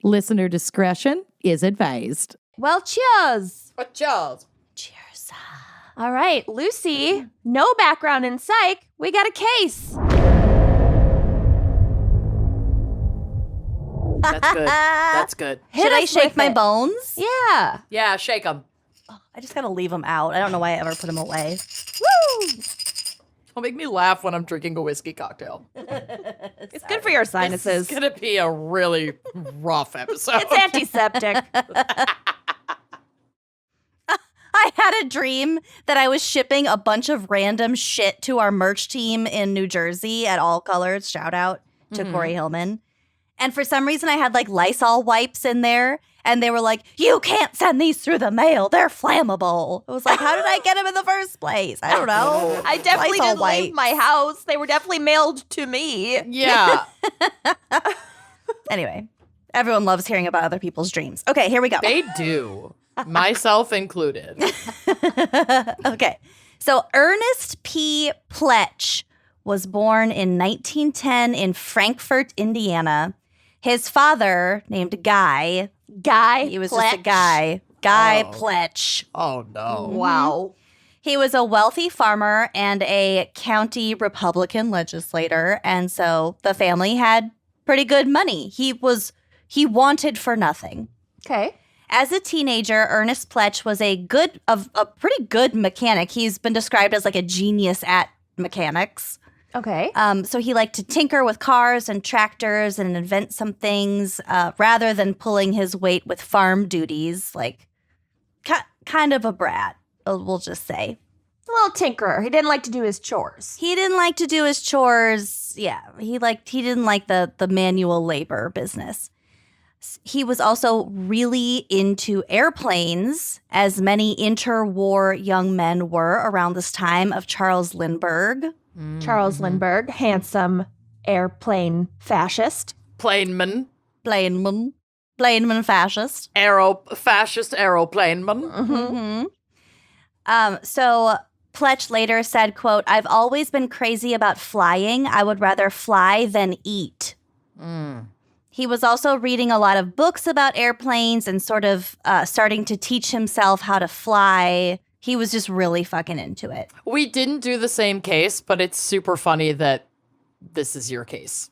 Listener discretion is advised. Well, cheers. Cheers. Cheers. All right, Lucy, no background in psych. We got a case. That's good. That's good. Hit Should I us shake with my it. bones? Yeah. Yeah, shake them. I just gotta leave them out. I don't know why I ever put them away. Woo! Don't make me laugh when I'm drinking a whiskey cocktail. It's good for your sinuses. It's going to be a really rough episode. It's antiseptic. I had a dream that I was shipping a bunch of random shit to our merch team in New Jersey at All Colors. Shout out to Corey Hillman. And for some reason, I had like Lysol wipes in there. And they were like, you can't send these through the mail. They're flammable. I was like, how did I get them in the first place? I don't know. I definitely Lysol didn't leave my house. They were definitely mailed to me. Yeah. Anyway, everyone loves hearing about other people's dreams. Okay, here we go. They do. Myself included. Okay. So Ernest P. Pletch was born in 1910 in Frankfort, Indiana. His father, named Guy, he was just a guy. Guy Pletch. Oh, no. Wow. He was a wealthy farmer and a county Republican legislator, and so the family had pretty good money. He wanted for nothing. Okay. As a teenager, Ernest Pletch was a pretty good mechanic. He's been described as like a genius at mechanics. Okay. So he liked to tinker with cars and tractors and invent some things rather than pulling his weight with farm duties, like kind of a brat, we'll just say. A little tinkerer. He didn't like to do his chores. He didn't like to do his chores. Yeah, he didn't like the manual labor business. He was also really into airplanes, as many interwar young men were around this time of Charles Lindbergh. Charles Lindbergh, handsome airplane fascist. Planeman. Planeman fascist. Fascist aeroplaneman. So Pletch later said, quote, "I've always been crazy about flying. I would rather fly than eat." He was also reading a lot of books about airplanes and sort of starting to teach himself how to fly. He was just really fucking into it. We didn't do the same case, but it's super funny that this is your case.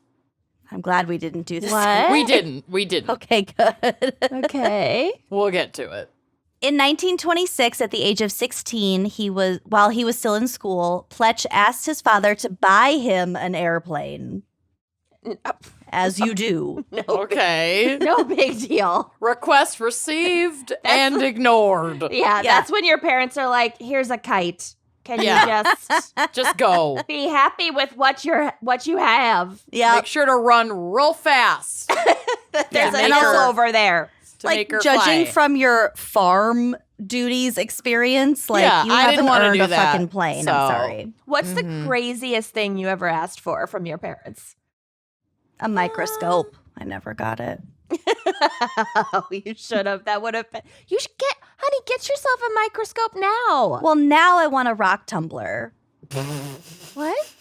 I'm glad we didn't do this. What? We didn't. Okay, good. Okay. We'll get to it. In 1926, at the age of 16, while he was still in school, Pletch asked his father to buy him an airplane. As you do. Okay. No big deal. Request received and ignored. Yeah, that's when your parents are like, here's a kite. Can you Just go. be happy with what you have? Yeah. Make sure to run real fast. There's make an her- L over there. To like make her judging fly. from your farm duties experience, like Yeah, you I didn't haven't wanna earned do a that, fucking plane. so- I'm sorry. What's the craziest thing you ever asked for from your parents? A microscope. I never got it. Oh, you should have. That would have been. You should get yourself a microscope now. Well, now I want a rock tumbler. What?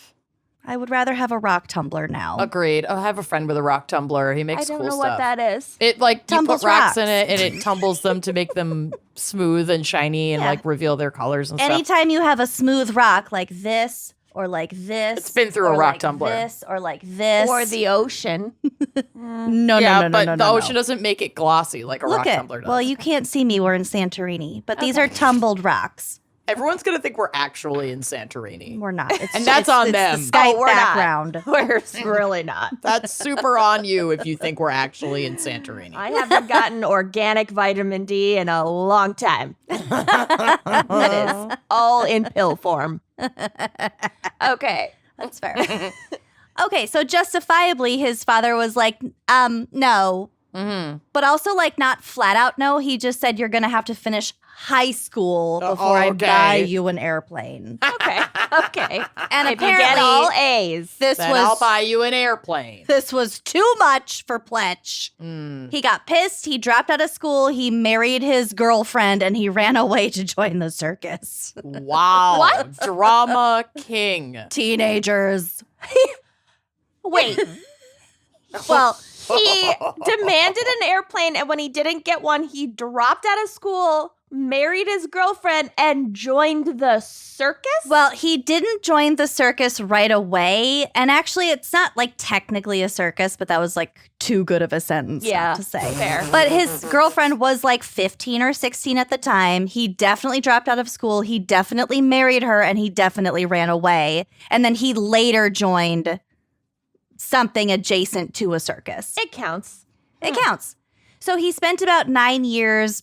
I would rather have a rock tumbler now. Agreed. I have a friend with a rock tumbler. He makes I don't cool know stuff. what that is. It like you Tumbles put rocks in rocks. it and it tumbles them to make them smooth and shiny and Yeah. like reveal their colors and stuff. Anytime you have a smooth rock like this or like this, It's been through a or rock like tumbler. this or like this, Or the ocean. no, Yeah, no, but no, the no, ocean doesn't make it glossy like a Look rock at tumbler does. well, you can't see me. We're in Santorini, but these are tumbled rocks. Everyone's gonna think we're actually in Santorini. We're not. It's, And that's on it's them. The Skype Oh, we're not. background. We're really not. That's super on you if you think we're actually in Santorini. I haven't gotten organic vitamin D in a long time. That is all in pill form. Okay. That's fair. Okay, so justifiably, his father was like, no. Mm-hmm. But also, like, not flat out no. He just said, you're going to have to finish high school before I okay. buy you an airplane. Okay. Okay. And If you get apparently, all A's. this Then I'll was buy you an airplane. this was too much for Pletch. He got pissed. He dropped out of school. He married his girlfriend, and he ran away to join the circus. Wow. What? Drama king. Teenagers. Wait. Well, He demanded an airplane, and when he didn't get one, he dropped out of school, married his girlfriend, and joined the circus? Well, he didn't join the circus right away. And actually, it's not like technically a circus, but that was like too good of a sentence not to say. Fair. But his girlfriend was like 15 or 16 at the time. He definitely dropped out of school. He definitely married her, and he definitely ran away. And then he later joined something adjacent to a circus. It counts. It counts. So he spent about 9 years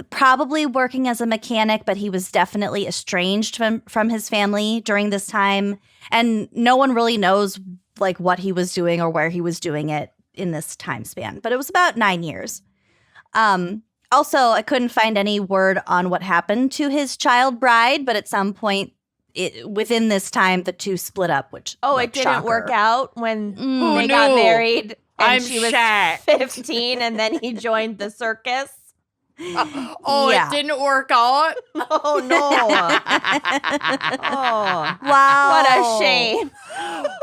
probably working as a mechanic, but he was definitely estranged from his family during this time. And no one really knows like what he was doing or where he was doing it in this time span. But it was about 9 years. Also, I couldn't find any word on what happened to his child bride, but at some point within this time, the two split up, which It didn't work out when they Who got knew? married and I'm she was shocked. 15 and then he joined the circus. It didn't work out. Oh, no. Oh, Wow. what a shame.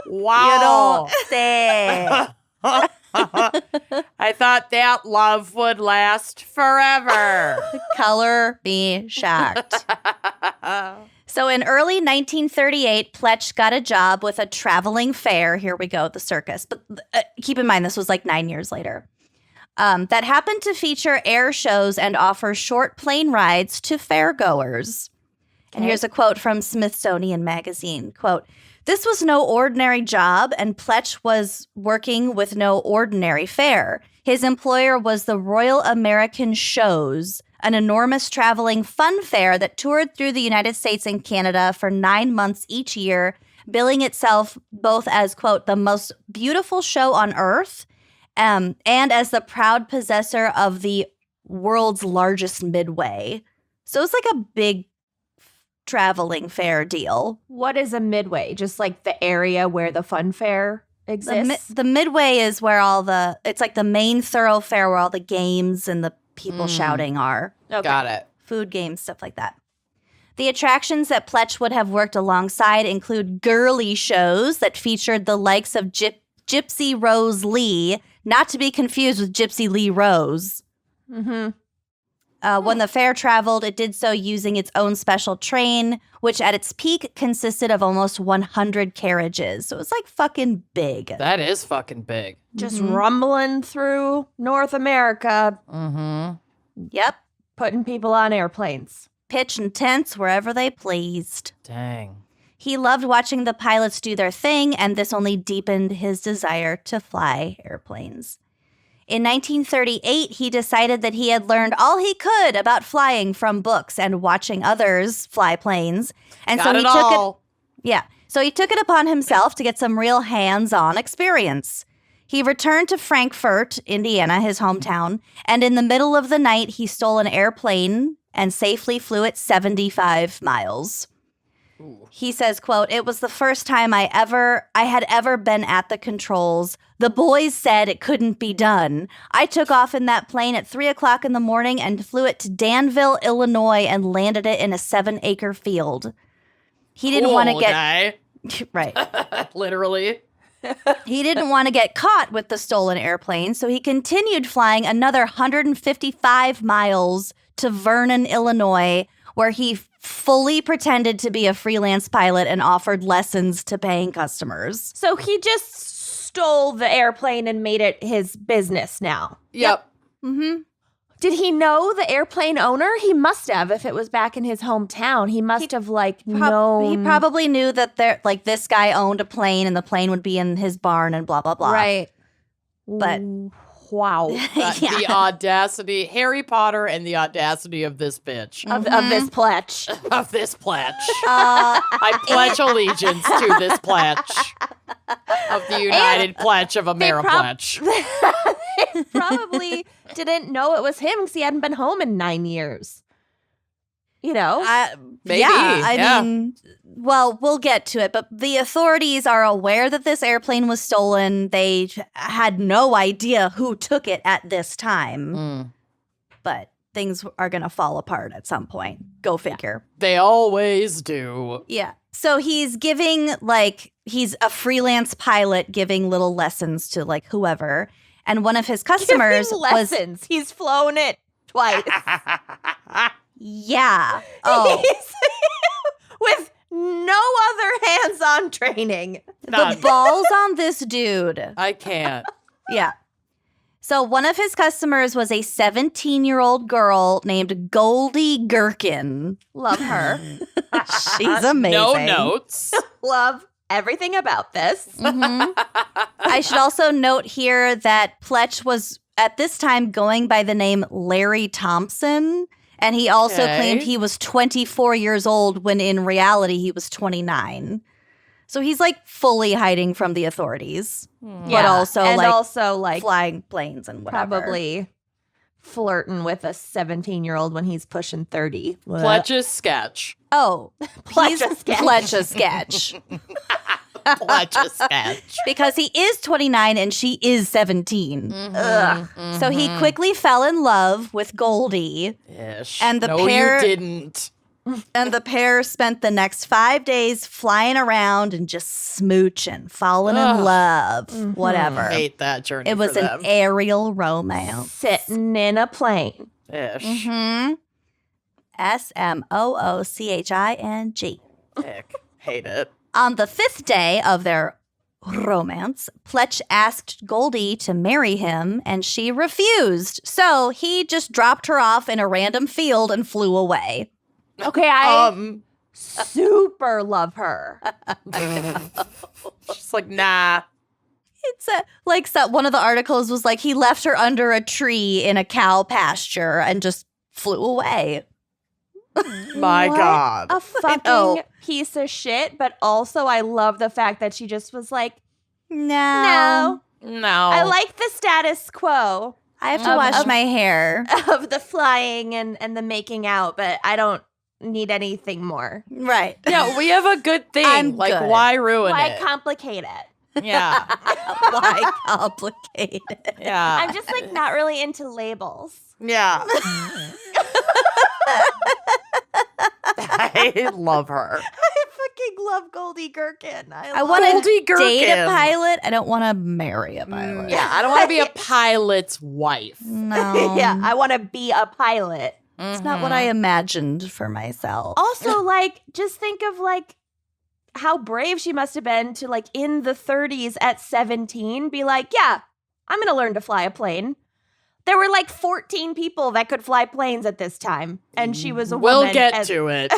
Wow. Say. I thought that love would last forever. Color me shocked. So in early 1938, Pletch got a job with a traveling fair. Here we go, the circus. But keep in mind, this was like 9 years later. That happened to feature air shows and offer short plane rides to fairgoers. And here's a quote from Smithsonian Magazine. Quote, "This was no ordinary job, and Pletch was working with no ordinary fare. His employer was the Royal American Shows, an enormous traveling fun fair that toured through the United States and Canada for 9 months each year, billing itself both as, quote, the most beautiful show on earth, and as the proud possessor of the world's largest midway." So it's like a big traveling fair deal. What is a midway? Just like the area where the fun fair exists? The midway is where it's like the main thoroughfare where all the games and the people shouting are. Okay. Got it. Food, games, stuff like that. The attractions that Pletch would have worked alongside include girly shows that featured the likes of Gypsy Rose Lee, not to be confused with Gypsy Lee Rose. Mm-hmm. When the fair traveled, it did so using its own special train, which at its peak consisted of almost 100 carriages. So it was like fucking big. That is fucking big. Just rumbling through North America, Mm-hmm. Yep. putting people on airplanes. Pitching tents wherever they pleased. Dang. He loved watching the pilots do their thing, and this only deepened his desire to fly airplanes. In 1938, he decided that he had learned all he could about flying from books and watching others fly planes. And so he took it. So he took it upon himself to get some real hands-on experience. He returned to Frankfort, Indiana, his hometown, and in the middle of the night, he stole an airplane and safely flew it 75 miles. He says, quote, "It was the first time I had ever been at the controls. The boys said it couldn't be done. I took off in that plane at 3 o'clock in the morning and flew it to Danville, Illinois, and landed it in a 7-acre field." He didn't want to get guy. right. Literally. He didn't want to get caught with the stolen airplane, so he continued flying another 155 miles to Vernon, Illinois, where he fully pretended to be a freelance pilot and offered lessons to paying customers. So he just stole the airplane and made it his business now. Yep. Mm-hmm. Did he know the airplane owner? He must have, if it was back in his hometown. He must have known. He probably knew that this guy owned a plane and the plane would be in his barn and blah, blah, blah. Right. But wow. The audacity, Harry Potter and the audacity of this bitch. Of this Pletch. Of this Pletch. Uh, I pledge allegiance to this Pletch. Of the United Pletch of Ameripletch. They probably didn't know it was him because he hadn't been home in 9 years. You know? Maybe, Yeah, I yeah. mean, well, we'll get to it, but the authorities are aware that this airplane was stolen. They had no idea who took it at this time, but things are going to fall apart at some point. Go figure. They always do. Yeah. So he's giving, he's a freelance pilot giving little lessons to, whoever. And one of his Give customers him was lessons. He's flown it twice. yeah. Oh, With no other hands-on training. the balls on this dude. I can't. Yeah. So one of his customers was a 17-year-old girl named Goldie Gherkin. Love her. She's amazing. No notes. Love everything about this. Mhm. I should also note here that Pletch was at this time going by the name Larry Thompson, and he also Okay. claimed he was 24 years old when in reality he was 29. So he's like fully hiding from the authorities, but also and like also like flying planes and whatever. probably flirting with a 17-year-old when he's pushing 30. Pletch's sketch. Oh, Pletch he's a sketch. Pletch a sketch. Pletch's sketch. Because he is 29 and she is 17. Ugh. So he quickly fell in love with Goldie, Ish. And the no, pair- you didn't. and the pair spent the next 5 days flying around and just smooching, falling in Ugh. love, whatever. Hate that journey. It was for an them. aerial romance. Sitting in a plane. Ish. Mm-hmm. SMOOCHING. Ick. Hate it. On the 5th day of their romance, Pletch asked Goldie to marry him, and she refused. So he just dropped her off in a random field and flew away. Okay, I Um, super love her. she's like, nah. It's one of the articles was like he left her under a tree in a cow pasture and just flew away. My What God. A know. fucking piece of shit, but also I love the fact that she just was like, No. No. I like the status quo I have to wash my hair. of the flying and the making out, but I don't need anything more. Right. Yeah, we have a good thing. I'm like, good. why ruin Why it? complicate it? Yeah. Why complicate it? Yeah. I'm just like not really into labels. Yeah. I love her. I fucking love Goldie Gherkin. I want Goldie to date a Gherkin. pilot. I don't want to marry a pilot. Yeah, I don't want to be a pilot's wife. No. yeah, I want to be a pilot. It's not what I imagined for myself. Also, like, just think of like how brave she must have been to like in the 30s at 17 be like, yeah, I'm gonna learn to fly a plane. There were like 14 people that could fly planes at this time, and she was a woman. We'll get to it.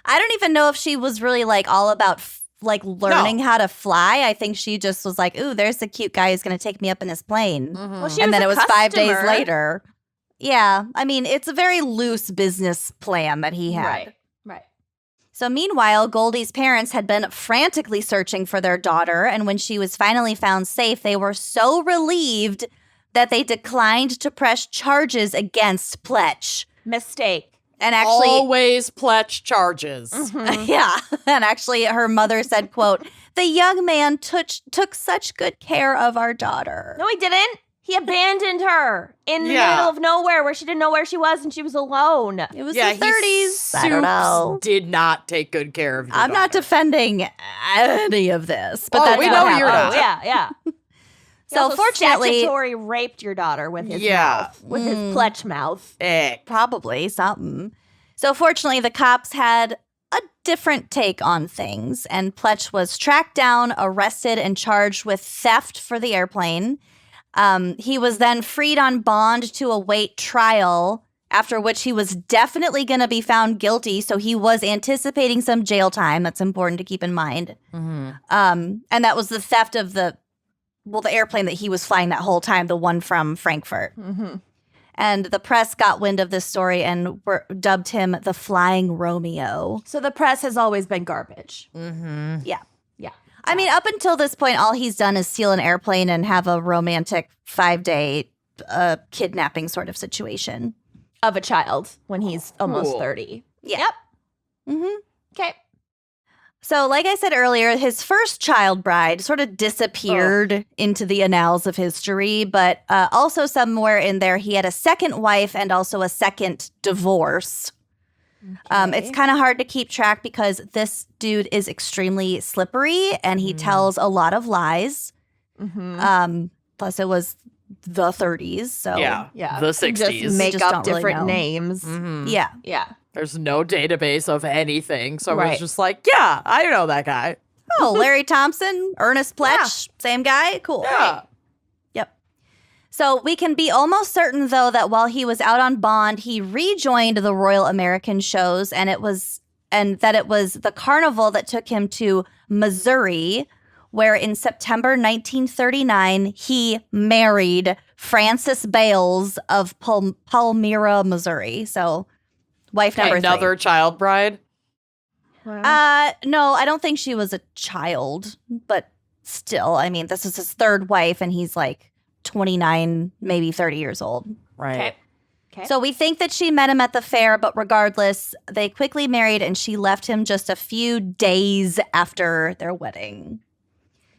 I don't even know if she was really like all about like learning how to fly. I think she just was like, ooh, there's a cute guy who's going to take me up in his plane. Well, she And then a it was 5 days customer. later. Yeah. I mean, it's a very loose business plan that he had. Right. So meanwhile, Goldie's parents had been frantically searching for their daughter, and when she was finally found safe, they were so relieved that they declined to press charges against Pletch. Mistake. And actually, Always Pletch charges. yeah, and actually her mother said, quote, "The young man took such good care of our daughter." No, he didn't. He abandoned her in the Yeah. middle of nowhere where she didn't know where she was and she was alone. It was Yeah, the 30s. I don't know. Did not take good care of your I'm not daughter. defending any of this, but Oh, that's we what know happened. you're not. Yeah. He So also fortunately, statutory raped your daughter with his Yeah. mouth, with his Pletch mouth. Ick. probably something. So fortunately, the cops had a different take on things, and Pletch was tracked down, arrested, and charged with theft for the airplane. He was then freed on bond to await trial, after which he was definitely going to be found guilty. So he was anticipating some jail time. That's important to keep in mind. And that was the theft of the airplane that he was flying that whole time, the one from Frankfurt. And the press got wind of this story and dubbed him the Flying Romeo. So the press has always been garbage. Yeah. Yeah. I mean, up until this point, all he's done is steal an airplane and have a romantic 5-day kidnapping sort of situation. Of a child when he's almost Cool. 30. Yeah. Yep. Mm-hmm. Okay. So, like I said earlier, his first child bride sort of disappeared into the annals of history, but also somewhere in there, he had a second wife and also a second divorce. It's kind of hard to keep track because this dude is extremely slippery and he tells a lot of lies. Plus, it was the 30s, so Yeah, Yeah. the 60s. Just make Just up don't really different know. names. yeah. Yeah. There's no database of anything, so it Right. was just like, yeah, I know that guy. Oh, Larry Thompson, Ernest Pletch, same guy? Cool. Yeah. Yep. So we can be almost certain, though, that while he was out on bond, he rejoined the Royal American shows, and that it was the carnival that took him to Missouri, where in September 1939, he married Frances Bales of Palmyra, Missouri. So wife number Another child bride. Wow. no, I don't think she was a child, but still, I mean, this is his third wife, and he's like 29, maybe 30 years old. Right. Okay. So we think that she met him at the fair, but regardless, they quickly married, and she left him just a few days after their wedding.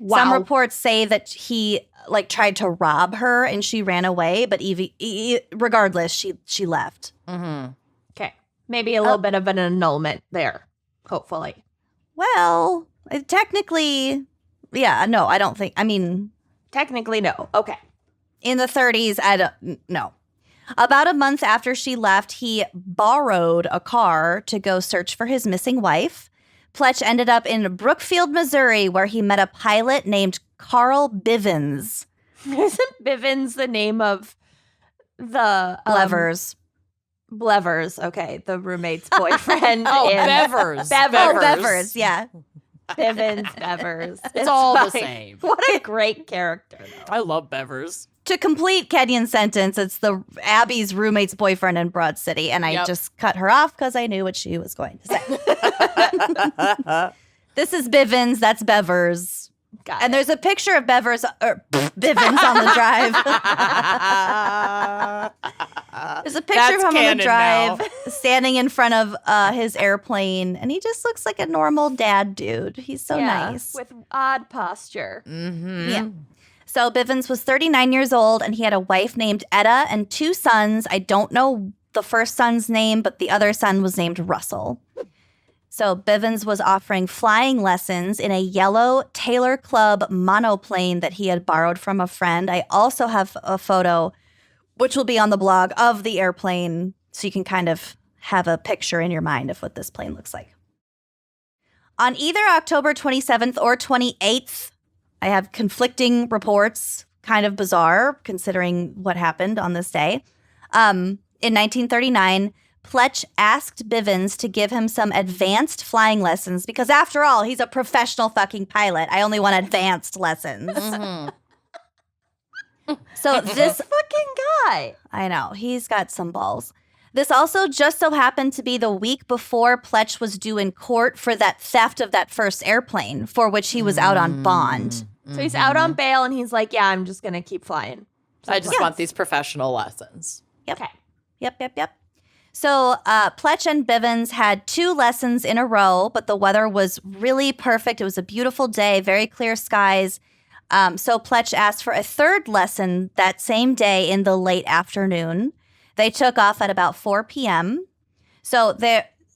Wow. Some reports say that he tried to rob her and she ran away, but regardless, she left. Okay. Maybe a little bit of an annulment there, hopefully. Well, technically, yeah, no, I don't think. I mean, Technically, no. Okay. in the 30s, I don't no. About a month after she left, he borrowed a car to go search for his missing wife. Pletch ended up in Brookfield, Missouri, where he met a pilot named Carl Bivens. Isn't Bivens the name of the Levers. Blevers? Okay, the roommate's boyfriend. Oh, in Bevers. Bevers. Oh, Bevers, yeah. Bivens, Bevers. It's all the fine. same. What a great character, though. I love Bevers. To complete Kenyon's sentence, it's the Abby's roommate's boyfriend in Broad City, and I Yep. just cut her off because I knew what she was going to say. This is Bivens, that's Bevers. Got And it. there's a picture of Bevers, Bivens on the drive. There's a picture That's of him on the canon drive now. standing in front of his airplane, and he just looks like a normal dad dude. He's so nice. With odd posture. Yeah. So Bivens was 39 years old, and he had a wife named Etta and two sons. I don't know the first son's name, but the other son was named Russell. So Bivens was offering flying lessons in a yellow Taylor Club monoplane that he had borrowed from a friend. I also have a photo, which will be on the blog, of the airplane, so you can kind of have a picture in your mind of what this plane looks like. On either October 27th or 28th, I have conflicting reports, kind of bizarre considering what happened on this day. In 1939, Pletch asked Bivens to give him some advanced flying lessons because, after all, he's a professional fucking pilot. I only want advanced lessons. So this Fucking guy. I know. He's got some balls. This also just so happened to be the week before Pletch was due in court for that theft of that first airplane, for which he was out on bond. So he's out on bail and he's like, yeah, I'm just going to keep flying. I just want these professional lessons. Yep. Okay. Yep. So Pletch and Bivens had 2 lessons in a row, but the weather was really perfect. It was a beautiful day, very clear skies. So Pletch asked for a third lesson that same day in the late afternoon. They took off at about 4 p.m. So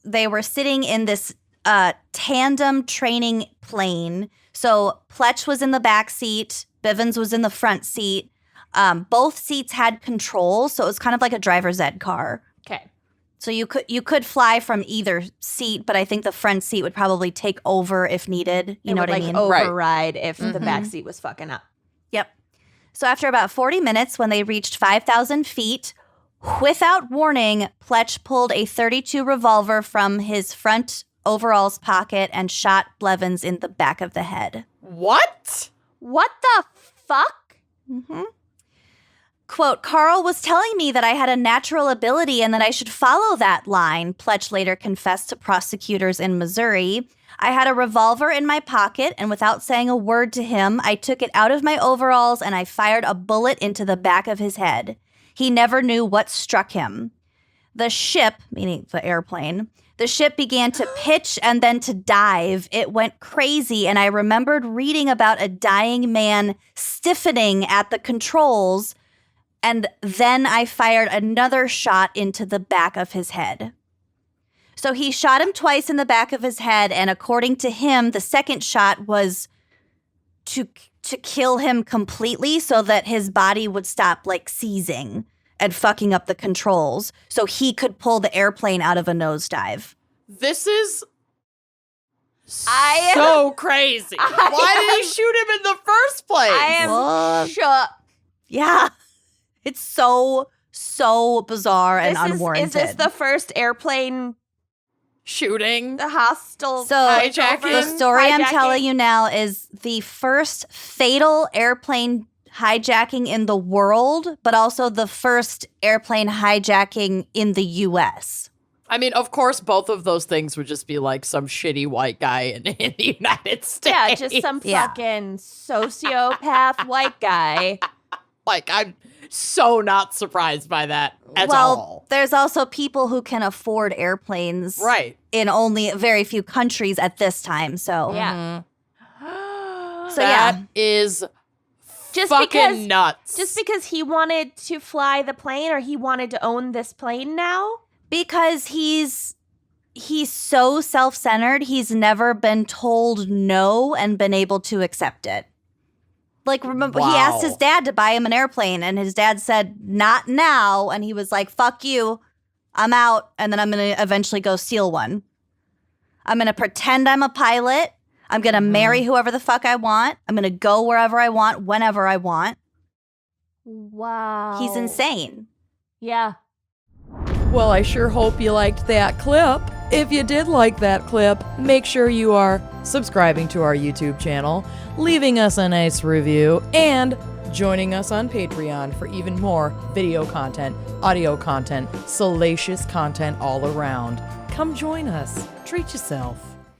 they were sitting in this tandem training plane. So Pletch was in the back seat. Bivens was in the front seat. Both seats had controls, so it was kind of like a driver's ed car. Okay. So you could fly from either seat, but I think the front seat would probably take over if needed. You know what I mean? Override if the back seat was fucking up. Yep. So after about 40 minutes, when they reached 5,000 feet, without warning, Pletch pulled a .32 revolver from his front overalls pocket and shot Blevins in the back of the head. What? What the fuck? Mm-hmm. Quote, Carl was telling me that I had a natural ability and that I should follow that line, Pletch later confessed to prosecutors in Missouri. I had a revolver in my pocket, and without saying a word to him, I took it out of my overalls and I fired a bullet into the back of his head. He never knew what struck him. The ship, meaning the airplane, the ship began to pitch and then to dive. It went crazy, and I remembered reading about a dying man stiffening at the controls, and then I fired another shot into the back of his head. So he shot him twice in the back of his head, and according to him, the second shot was to to kill him completely so that his body would stop like seizing and fucking up the controls so he could pull the airplane out of a nosedive. This is so crazy. Why did he shoot him in the first place? I am shook. Yeah. It's so bizarre and unwarranted. Is this the first airplane shooting? Hostile So hijacking? the story I'm Hijacking? telling you now is the first fatal airplane hijacking in the world, but also the first airplane hijacking in the U.S. I mean, of course, both of those things would just be like some shitty white guy in the United States. Yeah, just some fucking sociopath white guy. Like, I'm so not surprised by that at Well, all. there's also people who can afford airplanes Right. in only very few countries at this time. So Yeah. So That is Just fucking because nuts. Just because he wanted to fly the plane or he wanted to own this plane now? because he's so self-centered, he's never been told no and been able to accept it. Like, remember, he asked his dad to buy him an airplane, and his dad said, not now. And he was like, fuck you, I'm out, and then I'm going to eventually go steal one. I'm going to pretend I'm a pilot. I'm going to marry whoever the fuck I want. I'm going to go wherever I want, whenever I want. Wow. He's insane. Yeah. Well, I sure hope you liked that clip. If you did like that clip, make sure you are subscribing to our YouTube channel, leaving us a nice review, and joining us on Patreon for even more video content, audio content, salacious content all around. Come join us. Treat yourself.